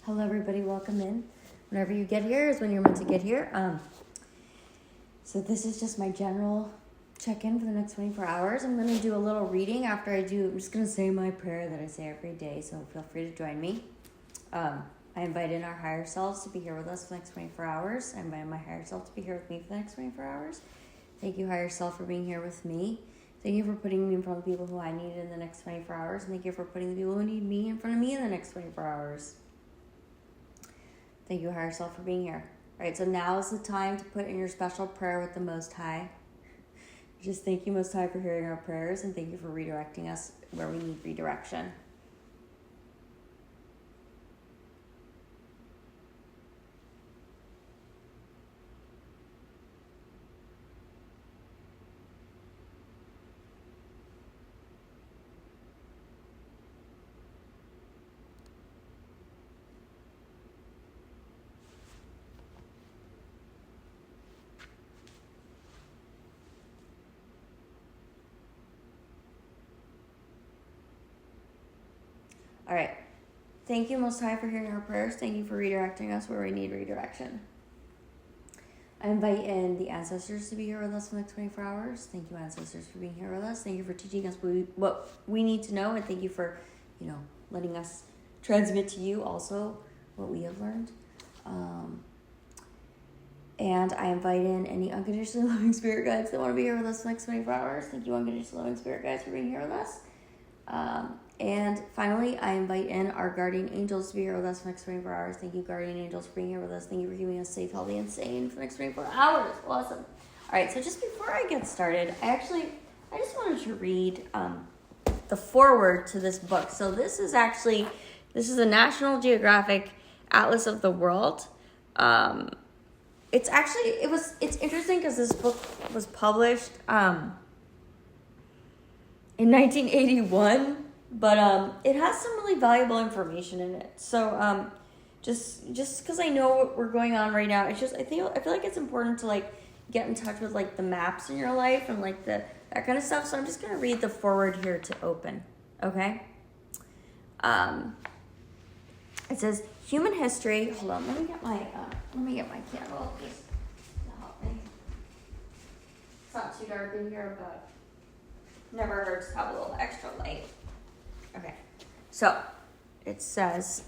Hello, everybody. Welcome in. Whenever you get here is when you're meant to get here. So this is just my general check-in for the next 24 hours. I'm going to do a little reading after I do. I'm just going to say my prayer that I say every day, so feel free to join me. I invite in our higher selves to be here with us for the next 24 hours. I invite my higher self to be here with me for the next 24 hours. Thank you, higher self, for being here with me. Thank you for putting me in front of the people who I need in the next 24 hours. And thank you for putting the people who need me in front of me in the next 24 hours. Thank you, higher self, for being here. All right, so now is the time to put in your special prayer with the Most High. Just thank you, Most High, for hearing our prayers, and thank you for redirecting us where we need redirection. All right. Thank you, Most High, for hearing our prayers. Thank you for redirecting us where we need redirection. I invite in the ancestors to be here with us for the next 24 hours. Thank you, ancestors, for being here with us. Thank you for teaching us what we need to know, and thank you for, letting us transmit to you also what we have learned. And I invite in any unconditionally loving spirit guides that want to be here with us for the next 24 hours. Thank you, unconditionally loving spirit guides, for being here with us. And finally, I invite in our guardian angels to be here with us for the next 24 hours. Thank you, guardian angels, for being here with us. Thank you for keeping us safe, healthy, and sane for the next 24 hours. Awesome. All right, so just before I get started, I just wanted to read the foreword to this book. So this is a National Geographic Atlas of the World. It's interesting because this book was published in 1981. But it has some really valuable information in it. So just because I know what we're going on right now, I feel like it's important to get in touch with the maps in your life and that kind of stuff. So I'm just gonna read the foreword here to open. Okay. It says human history. Hold on, let me get my candle just to help me. It's not too dark in here, but never hurts to have a little extra light. Okay, so it says,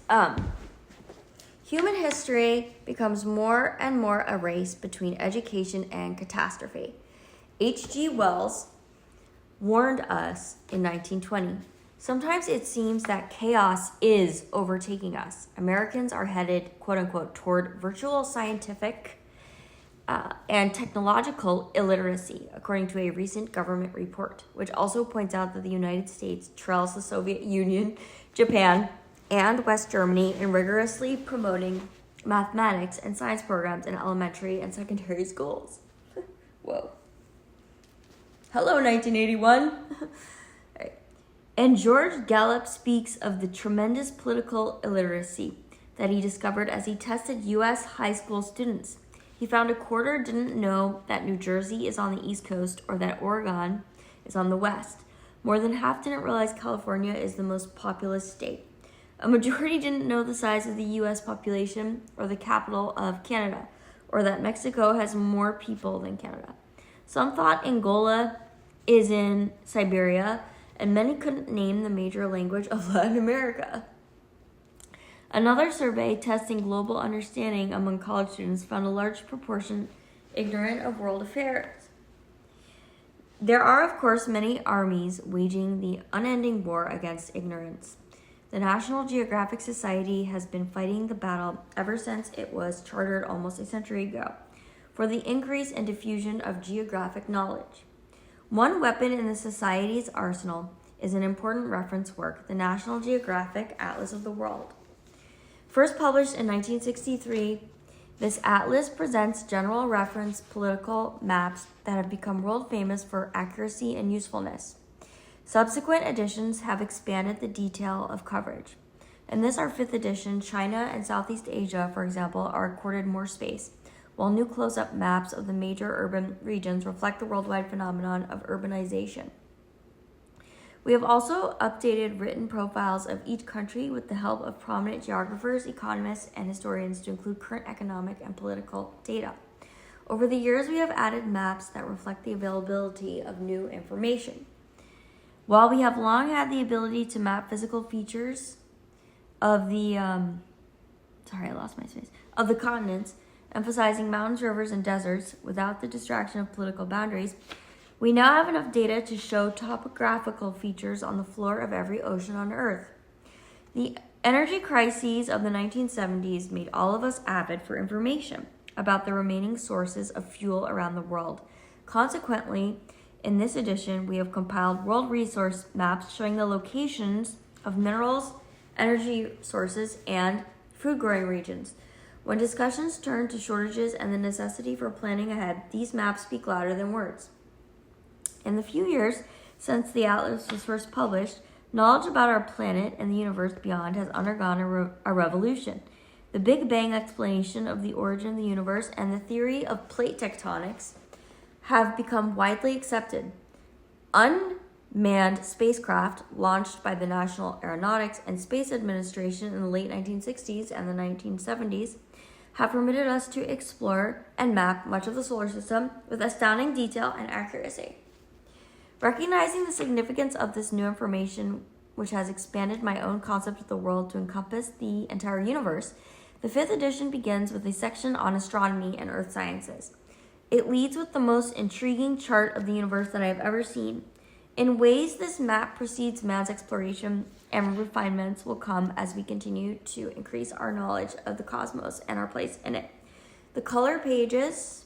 human history becomes more and more a race between education and catastrophe. H.G. Wells warned us in 1920. Sometimes it seems that chaos is overtaking us. Americans are headed, quote unquote, toward virtual scientific and technological illiteracy, according to a recent government report, which also points out that the United States trails the Soviet Union, Japan, and West Germany in rigorously promoting mathematics and science programs in elementary and secondary schools. Whoa. Hello, 1981. Right. And George Gallup speaks of the tremendous political illiteracy that he discovered as he tested U.S. high school students. He found a quarter didn't know that New Jersey is on the East Coast or that Oregon is on the West. More than half didn't realize California is the most populous state. A majority didn't know the size of the U.S. population or the capital of Canada, or that Mexico has more people than Canada. Some thought Angola is in Siberia, and many couldn't name the major language of Latin America. Another survey testing global understanding among college students found a large proportion ignorant of world affairs. There are, of course, many armies waging the unending war against ignorance. The National Geographic Society has been fighting the battle ever since it was chartered almost a century ago for the increase and diffusion of geographic knowledge. One weapon in the Society's arsenal is an important reference work, the National Geographic Atlas of the World. First published in 1963, this atlas presents general reference political maps that have become world famous for accuracy and usefulness. Subsequent editions have expanded the detail of coverage. In this, our 5th edition, China and Southeast Asia, for example, are accorded more space, while new close-up maps of the major urban regions reflect the worldwide phenomenon of urbanization. We have also updated written profiles of each country with the help of prominent geographers, economists, and historians to include current economic and political data. Over the years, we have added maps that reflect the availability of new information. While we have long had the ability to map physical features of the of the continents, emphasizing mountains, rivers, and deserts without the distraction of political boundaries, we now have enough data to show topographical features on the floor of every ocean on Earth. The energy crises of the 1970s made all of us avid for information about the remaining sources of fuel around the world. Consequently, in this edition, we have compiled world resource maps showing the locations of minerals, energy sources, and food growing regions. When discussions turn to shortages and the necessity for planning ahead, these maps speak louder than words. In the few years since the atlas was first published, knowledge about our planet and the universe beyond has undergone a revolution. The Big Bang explanation of the origin of the universe and the theory of plate tectonics have become widely accepted. Unmanned spacecraft launched by the National Aeronautics and Space Administration in the late 1960s and the 1970s have permitted us to explore and map much of the solar system with astounding detail and accuracy. Recognizing the significance of this new information, which has expanded my own concept of the world to encompass the entire universe, the 5th edition begins with a section on astronomy and earth sciences. It leads with the most intriguing chart of the universe that I have ever seen. In ways this map precedes man's exploration, and refinements will come as we continue to increase our knowledge of the cosmos and our place in it. The color pages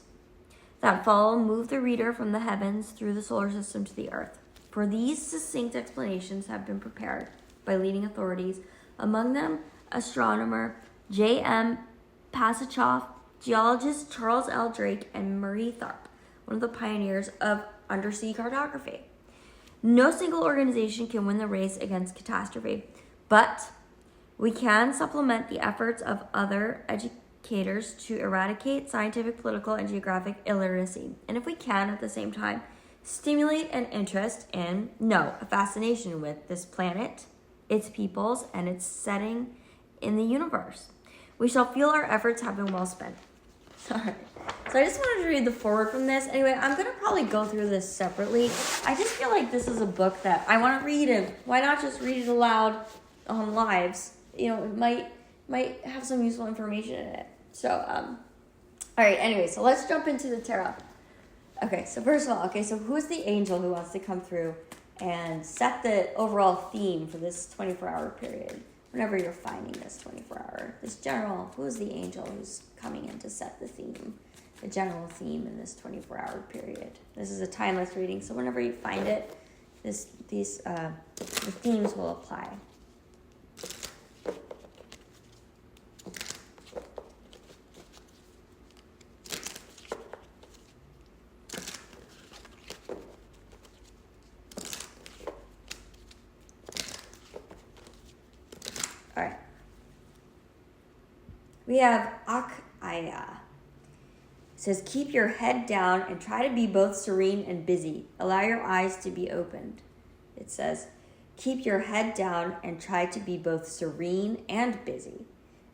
that follow move the reader from the heavens through the solar system to the earth. For these succinct explanations have been prepared by leading authorities, among them astronomer J.M. Pasachoff, geologist Charles L. Drake, and Marie Tharp, one of the pioneers of undersea cartography. No single organization can win the race against catastrophe, but we can supplement the efforts of other educators to eradicate scientific, political, and geographic illiteracy. And if we can, at the same time, stimulate an interest in, no, a fascination with this planet, its peoples, and its setting in the universe, we shall feel our efforts have been well spent. Sorry. So I just wanted to read the foreword from this. Anyway, I'm going to probably go through this separately. I just feel like this is a book that I want to read, and why not just read it aloud on lives? You know, it might have some useful information in it. So, all right, anyway, so let's jump into the tarot. Okay, so first of all, so who's the angel who wants to come through and set the overall theme for this 24-hour period? Whenever you're finding this 24-hour, this general, who's the angel who's coming in to set the theme, the general theme in this 24-hour period? This is a timeless reading, so whenever you find it, the themes will apply. All right. We have Akaya. It says, keep your head down and try to be both serene and busy. Allow your eyes to be opened. It says, keep your head down and try to be both serene and busy.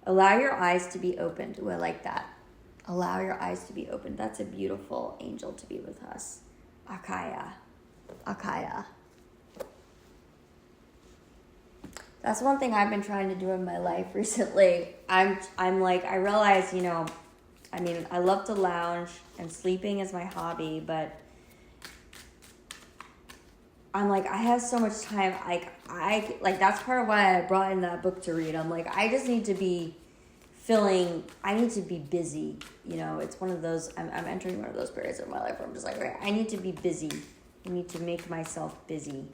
Allow your eyes to be opened. Ooh, I like that. Allow your eyes to be opened. That's a beautiful angel to be with us. Akaya. Akaya. That's one thing I've been trying to do in my life recently. I realize, I love to lounge and sleeping is my hobby, but I'm like, I have so much time. That's part of why I brought in that book to read. I'm like, I just need to be I need to be busy. It's one of those, I'm entering one of those periods of my life where I'm just like, okay, I need to be busy. I need to make myself busy.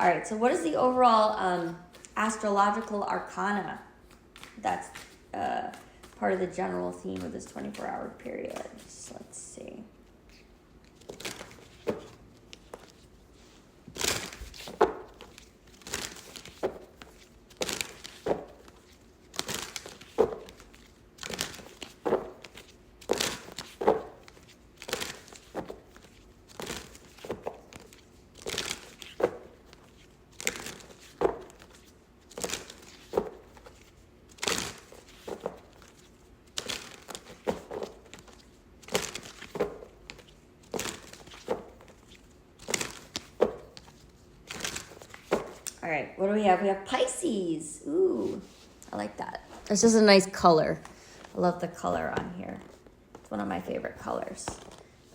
All right, so what is the overall astrological arcana that's part of the general theme of this 24-hour period? So let's see. All right, what do we have? We have Pisces. Ooh, I like that. This is a nice color. I love the color on here. It's one of my favorite colors.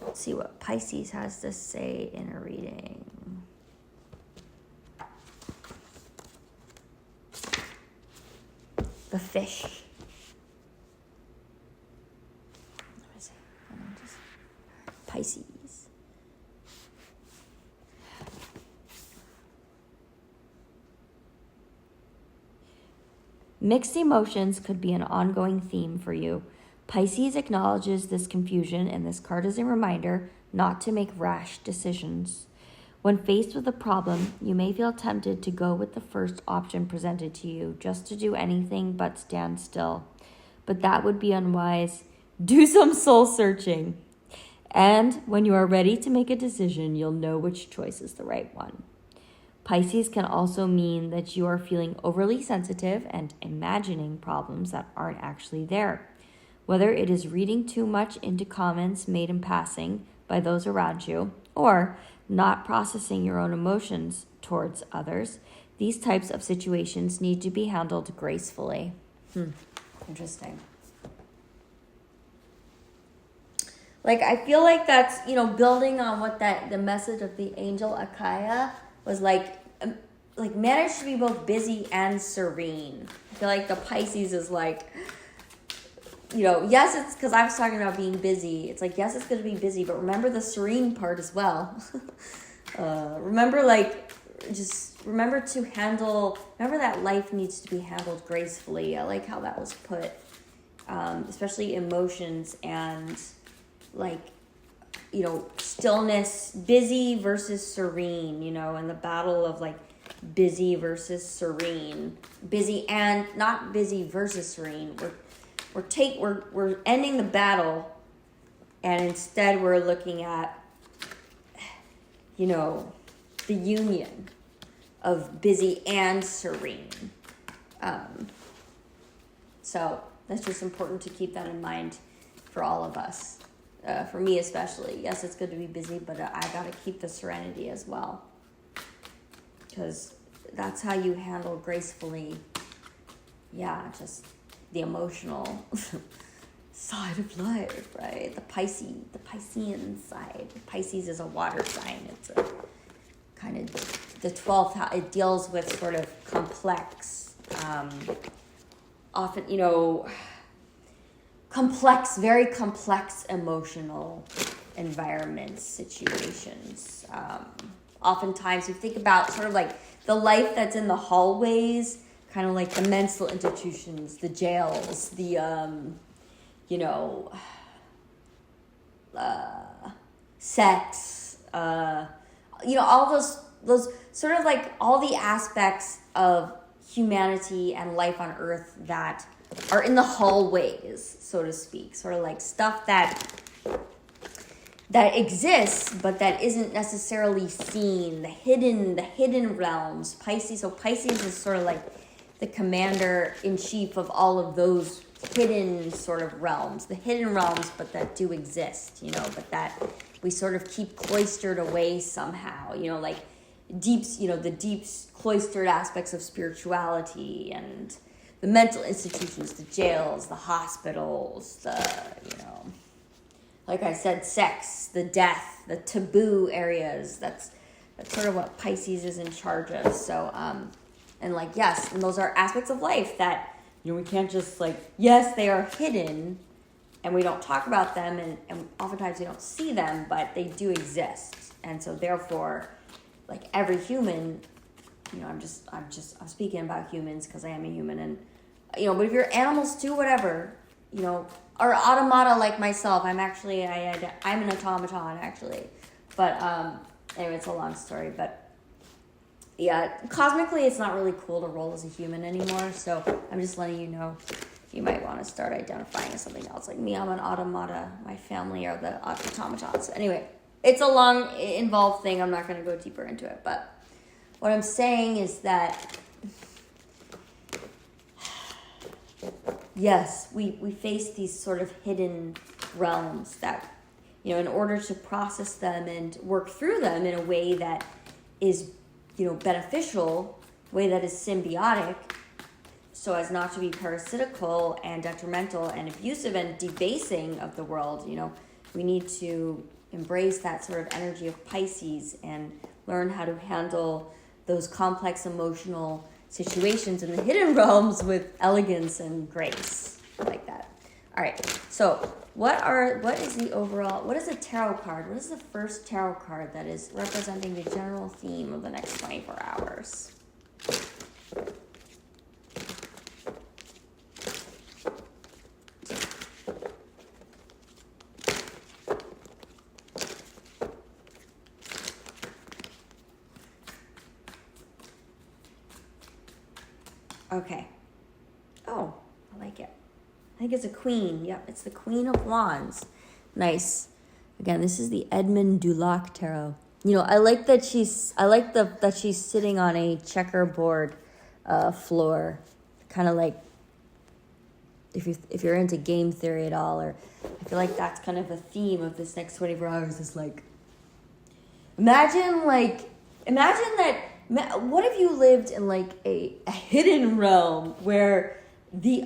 Let's see what Pisces has to say in a reading. The fish. Let me see. Pisces. Mixed emotions could be an ongoing theme for you. Pisces acknowledges this confusion, and this card is a reminder not to make rash decisions. When faced with a problem, you may feel tempted to go with the first option presented to you, just to do anything but stand still. But that would be unwise. Do some soul searching. And when you are ready to make a decision, you'll know which choice is the right one. Pisces can also mean that you are feeling overly sensitive and imagining problems that aren't actually there. Whether it is reading too much into comments made in passing by those around you, or not processing your own emotions towards others, these types of situations need to be handled gracefully. Interesting. Like, I feel like that's, building on what the message of the angel Akaya was like manage to be both busy and serene. I feel like the Pisces is like, yes, it's because I was talking about being busy. It's like, yes, it's going to be busy, but remember the serene part as well. Remember that life needs to be handled gracefully. I like how that was put, especially emotions and stillness, busy versus serene, and the battle of busy versus serene, busy and not busy versus serene. We're ending the battle, and instead we're looking at, the union of busy and serene. So that's just important to keep that in mind for all of us. For me especially. Yes, it's good to be busy, but I got to keep the serenity as well. Because that's how you handle gracefully, just the emotional side of life, right? The Piscean side. Pisces is a water sign. It's a kind of the 12th house. It deals with sort of complex, often, very complex emotional environments, situations. Oftentimes we think about sort of the life that's in the hallways, kind of like the mental institutions, the jails, the, sex, all those sort of all the aspects of humanity and life on earth that are in the hallways, so to speak, sort of stuff that exists but that isn't necessarily seen, the hidden realms. Pisces is sort of the commander-in-chief of all of those hidden sort of realms, but that do exist, but that we sort of keep cloistered away somehow, the deep cloistered aspects of spirituality and the mental institutions, the jails, the hospitals, like I said, sex, the death, the taboo areas. That's sort of what Pisces is in charge of. So, and those are aspects of life that, we can't just yes, they are hidden and we don't talk about them and oftentimes we don't see them, but they do exist. And so therefore, every human, I'm speaking about humans because I am a human, and but if you're animals too, whatever, or automata like myself, I'm an automaton actually, but anyway, it's a long story, but yeah, cosmically it's not really cool to roll as a human anymore, so I'm just letting you know you might want to start identifying as something else. Like me, I'm an automata, my family are the automatons. Anyway, it's a long, involved thing. I'm not going to go deeper into it. But what I'm saying is that, yes, we face these sort of hidden realms that, in order to process them and work through them in a way that is, beneficial way that is symbiotic, so as not to be parasitical and detrimental and abusive and debasing of the world. We need to embrace that sort of energy of Pisces and learn how to handle those complex emotional situations in the hidden realms with elegance and grace. I like that. All right. So what is a tarot card? What is the first tarot card that is representing the general theme of the next 24 hours? Okay. Oh, I like it. I think it's a queen. Yep, it's the Queen of Wands. Nice. Again, this is the Edmund Dulac tarot. I like that that she's sitting on a checkerboard floor, kind of like if you're into game theory at all, or I feel like that's kind of a theme of this next 24 hours. Is like, imagine that. What if you lived in like a hidden realm where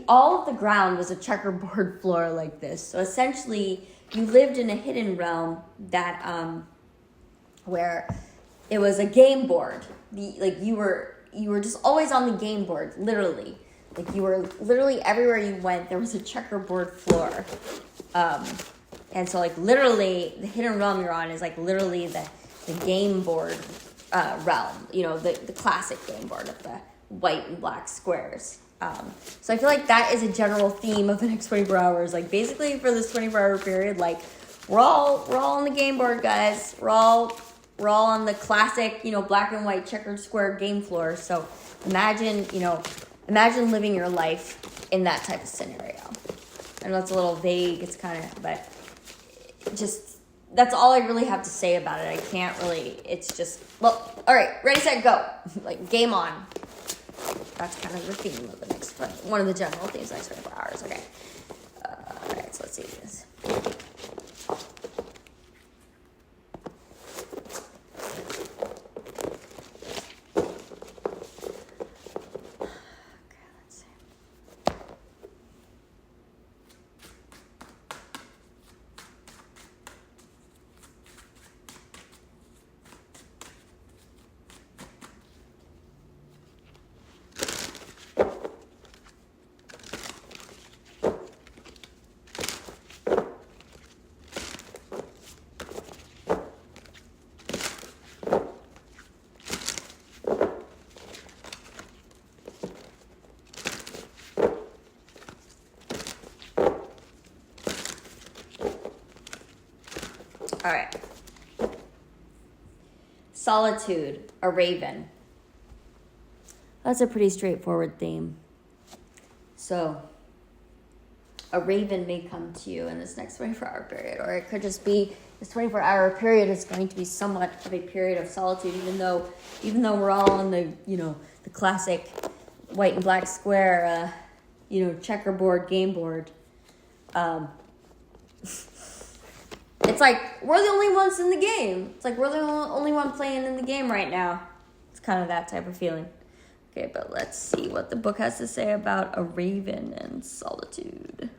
all of the ground was a checkerboard floor like this? So essentially, you lived in a hidden realm that where it was a game board. You were just always on the game board, literally. Like you were literally everywhere you went, there was a checkerboard floor. And so like literally the hidden realm you're on is like literally the game board realm, the classic game board of the white and black squares. So I feel like that is a general theme of the next 24 hours. Like basically for this 24-hour period, like we're all on the game board, guys. We're all on the classic, black and white checkered square game floor. So imagine living your life in that type of scenario. I know it's a little vague, but just, that's all I really have to say about it. I can't really, it's just, well, all right, ready, set, go. Like, game on. That's kind of the theme of the next, one of the general themes of the next 24 hours, okay. All right, so let's see this. All right. Solitude, a raven. That's a pretty straightforward theme. So, a raven may come to you in this next 24-hour period, or it could just be this 24-hour period is going to be somewhat of a period of solitude, even though we're all on the the classic white and black square checkerboard game board. It's like we're the only ones in the game. It's like we're the only one playing in the game right now. It's kind of that type of feeling. Okay, but let's see what the book has to say about a raven and solitude.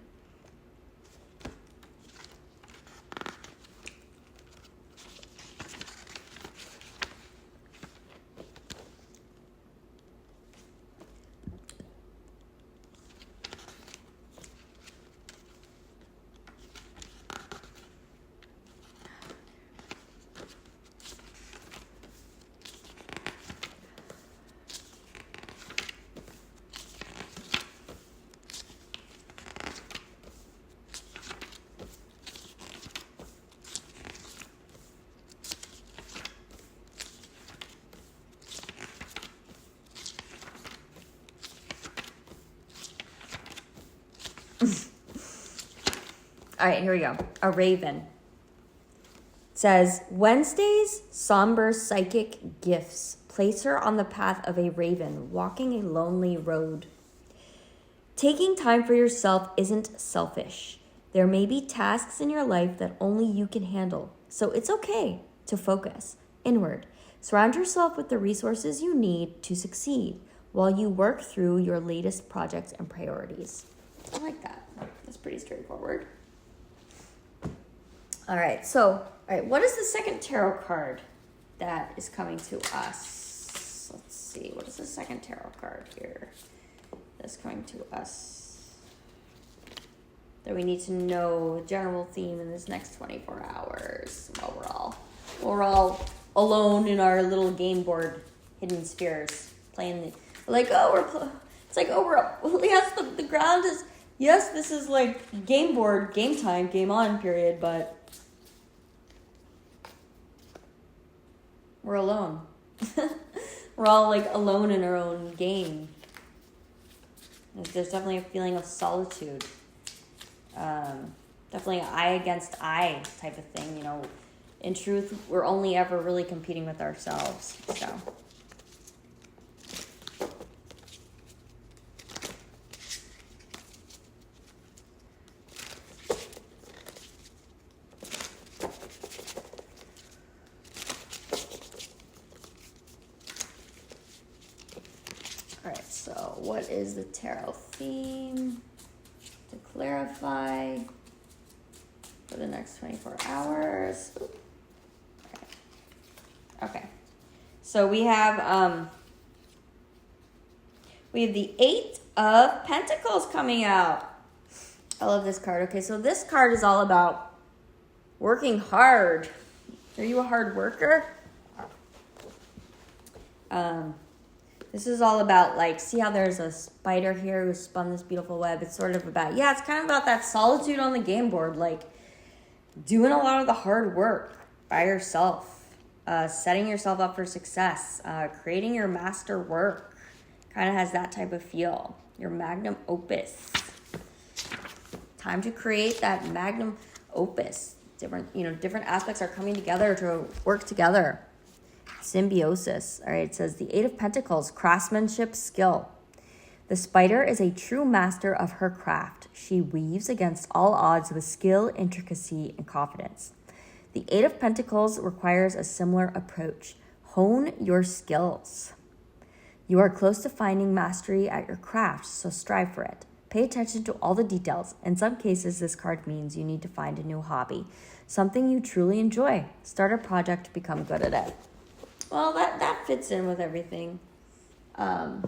All right, here we go. A raven. It says, Wednesday's somber psychic gifts place her on the path of a raven, walking a lonely road. Taking time for yourself isn't selfish. There may be tasks in your life that only you can handle, so it's okay to focus inward. Surround yourself with the resources you need to succeed while you work through your latest projects and priorities. I like that. That's pretty straightforward. All right, what is the second tarot card that is coming to us? Let's see, what is the second tarot card here that's coming to us that we need to know the general theme in this next 24 hours while we're all alone in our little game board, Hidden Spheres, playing yes, the ground is, yes, this is like game board, game time, game on period, but we're alone. We're all like alone in our own game. There's definitely a feeling of solitude. Definitely an eye against eye type of thing, you know. In truth, we're only ever really competing with ourselves, so. Alright, so what is the tarot theme to clarify for the next 24 hours? Okay, so we have the Eight of Pentacles coming out. I love this card. Okay, so this card is all about working hard. Are you a hard worker? This is all about, like, see how there's a spider here who spun this beautiful web? It's sort of about, it's kind of about that solitude on the game board, like doing a lot of the hard work by yourself. Setting yourself up for success, creating your master work, kind of has that type of feel. Your magnum opus. Time to create that magnum opus. Different aspects are coming together to work together. Symbiosis. All right, it says the Eight of Pentacles, craftsmanship, skill. The spider is a true master of her craft. She weaves against all odds with skill, intricacy, and confidence. The Eight of Pentacles requires a similar approach. Hone your skills. You are close to finding mastery at your craft, so strive for it. Pay attention to all the details. In some cases, this card means you need to find a new hobby, something you truly enjoy. Start a project to become good at it. Well, that fits in with everything. Remember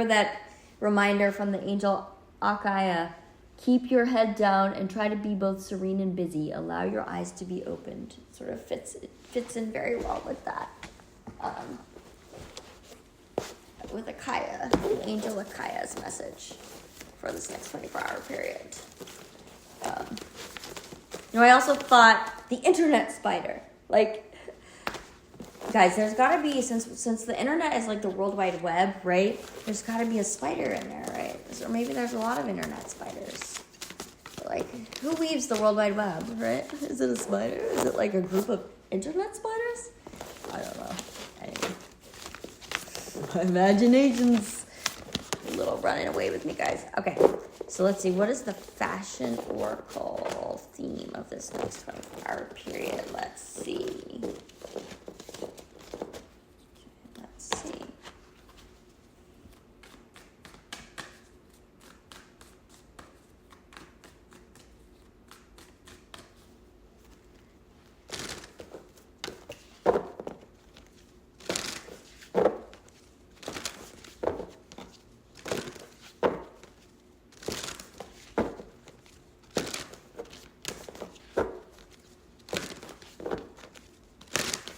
that reminder from the angel Akaya. Keep your head down and try to be both serene and busy. Allow your eyes to be opened. It sort of fits in very well with that. With Akaya, the angel Akaya's message for this next 24-hour period. I also thought the internet spider. Guys, there's got to be, since the internet is like the World Wide Web, right? There's got to be a spider in there, right? Or maybe there's a lot of internet spiders. Who weaves the World Wide Web, right? Is it a spider? Is it like a group of internet spiders? I don't know. Anyway. My imagination's a little running away with me, guys. Okay, so let's see. What is the fashion oracle theme of this next 24-hour period? Let's see.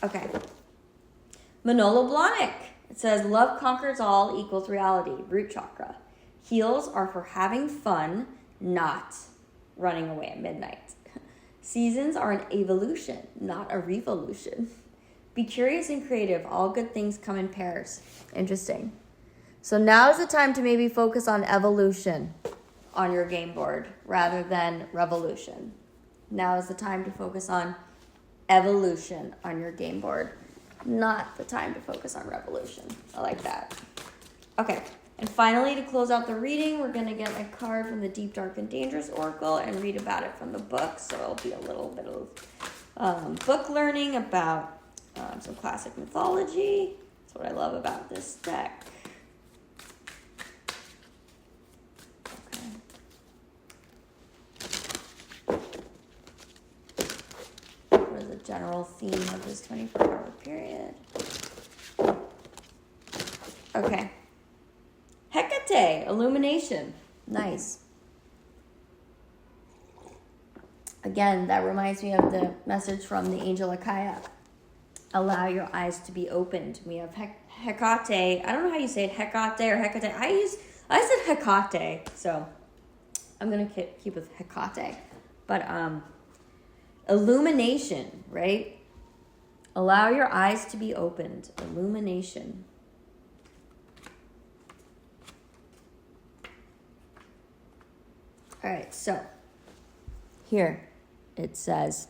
Okay. Manolo Blahnik. It says, love conquers all equals reality. Root chakra. Heels are for having fun, not running away at midnight. Seasons are an evolution, not a revolution. Be curious and creative. All good things come in pairs. Interesting. So now is the time to maybe focus on evolution on your game board rather than revolution. Now is the time to focus on evolution on your game board, not the time to focus on revolution. I like that. Okay, and finally, to close out the reading, we're going to get a card from the Deep, Dark, and Dangerous Oracle and read about it from the book. So it'll be a little bit of book learning about Some classic mythology. That's what I love about this deck. What is the general theme of this 24-hour period? Okay. Hecate, illumination. Nice. Again, that reminds me of the message from the angel Achaia. Allow your eyes to be opened. We have Hecate. I don't know how you say it, Hecate or Hecate. I said Hecate, so I'm gonna keep with Hecate. But illumination, right? Allow your eyes to be opened. Illumination. All right, so here it says,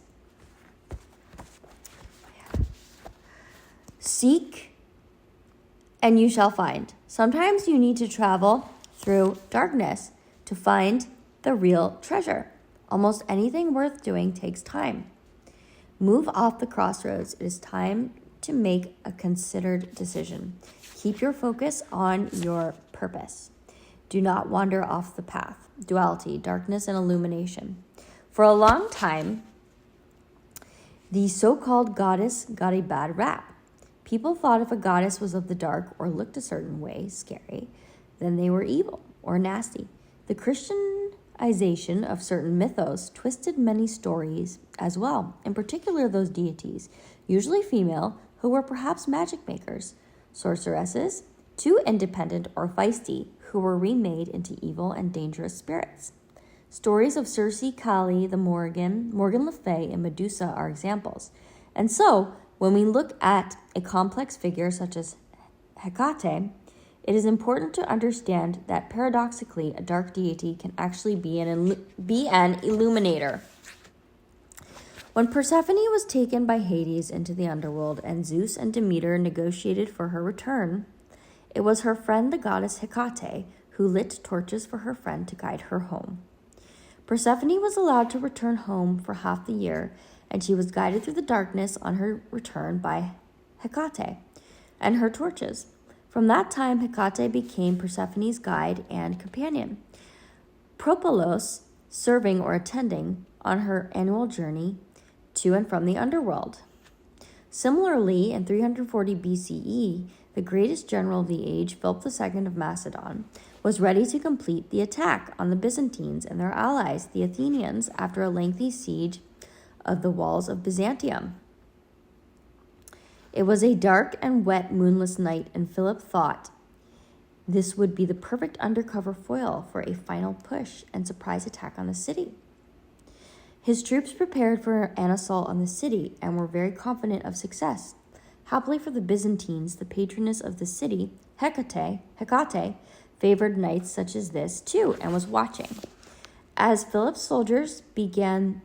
seek and you shall find. Sometimes you need to travel through darkness to find the real treasure. Almost anything worth doing takes time. Move off the crossroads. It is time to make a considered decision. Keep your focus on your purpose. Do not wander off the path. Duality, darkness, and illumination. For a long time, the so-called goddess got a bad rap. People thought if a goddess was of the dark or looked a certain way, scary, then they were evil or nasty. The Christianization of certain mythos twisted many stories as well, in particular those deities, usually female, who were perhaps magic makers, sorceresses, too independent or feisty, who were remade into evil and dangerous spirits. Stories of Circe, Kali, the Morgan Le Fay, and Medusa are examples. And so, when we look at a complex figure such as Hecate, it is important to understand that paradoxically, a dark deity can actually be an illuminator. When Persephone was taken by Hades into the underworld and Zeus and Demeter negotiated for her return, it was her friend, the goddess Hecate, who lit torches for her friend to guide her home. Persephone was allowed to return home for half the year, and she was guided through the darkness on her return by Hecate and her torches. From that time, Hecate became Persephone's guide and companion, Propolos serving or attending on her annual journey to and from the underworld. Similarly, in 340 BCE, the greatest general of the age, Philip II of Macedon, was ready to complete the attack on the Byzantines and their allies, the Athenians, after a lengthy siege of the walls of Byzantium. It was a dark and wet moonless night, and Philip thought this would be the perfect undercover foil for a final push and surprise attack on the city. His troops prepared for an assault on the city and were very confident of success. Happily for the Byzantines, the patroness of the city, Hecate, favored nights such as this too and was watching. As Philip's soldiers began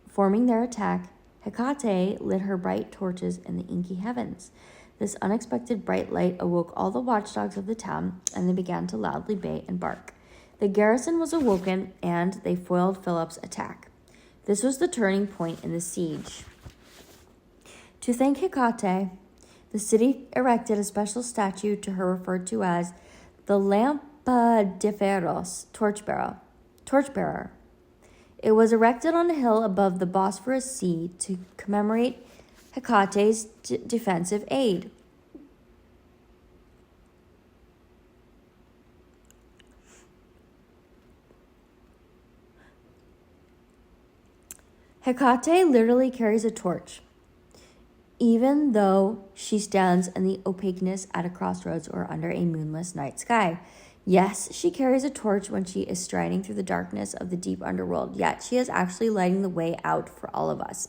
forming their attack, Hecate lit her bright torches in the inky heavens. This unexpected bright light awoke all the watchdogs of the town, and they began to loudly bay and bark. The garrison was awoken, and they foiled Philip's attack. This was the turning point in the siege. To thank Hecate, the city erected a special statue to her referred to as the Lampadiferos, torchbearer. It was erected on a hill above the Bosphorus Sea to commemorate Hecate's defensive aid. Hecate literally carries a torch, even though she stands in the opaqueness at a crossroads or under a moonless night sky. Yes, she carries a torch when she is striding through the darkness of the deep underworld, yet she is actually lighting the way out for all of us.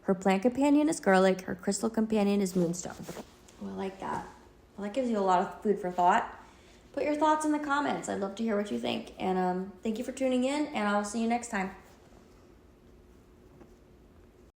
Her plant companion is garlic, her crystal companion is moonstone. Oh, I like that. Well, that gives you a lot of food for thought. Put your thoughts in the comments. I'd love to hear what you think. And thank you for tuning in, and I'll see you next time.